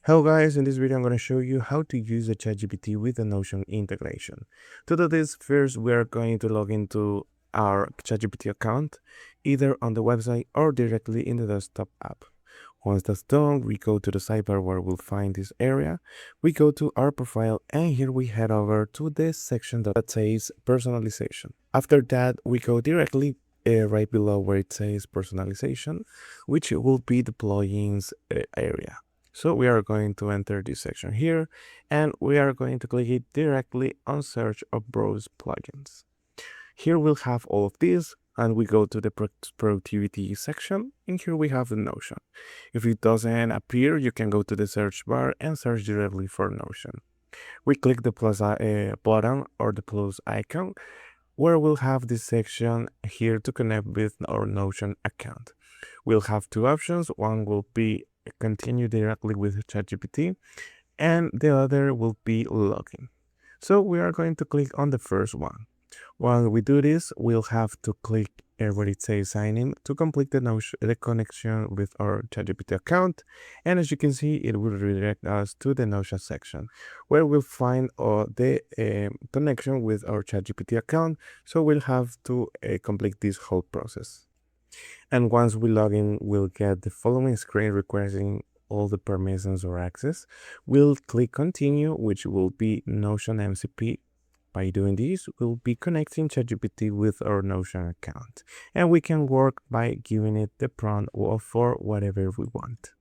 Hello guys, in this video I'm going to show you how to use the ChatGPT with the Notion integration. To do this, first we are going to log into our ChatGPT account, either on the website or directly in the desktop app. Once that's done, we go to the sidebar where we'll find this area. We go to our profile and here we head over to this section that says personalization. After that, we go directly right below where it says personalization, which will be the plugins area. So we are going to enter this section here and we are going to click it directly on search or browse plugins. Here we'll have all of these and we go to the productivity section and here we have the Notion. If it doesn't appear, you can go to the search bar and search directly for Notion. We click the plus button or the plus icon where we'll have this section here to connect with our Notion account. We'll have two options. One will be continue directly with ChatGPT and the other will be login. So we are going to click on the first one. While we do this, we'll have to click where it says sign in to complete the connection with our ChatGPT account. And as you can see, it will redirect us to the Notion section where we'll find the connection with our ChatGPT account. So we'll have to complete this whole process. And once we log in, we'll get the following screen requesting all the permissions or access. We'll click continue, which will be Notion MCP. By doing this, we'll be connecting ChatGPT with our Notion account. And we can work by giving it the prompt for whatever we want.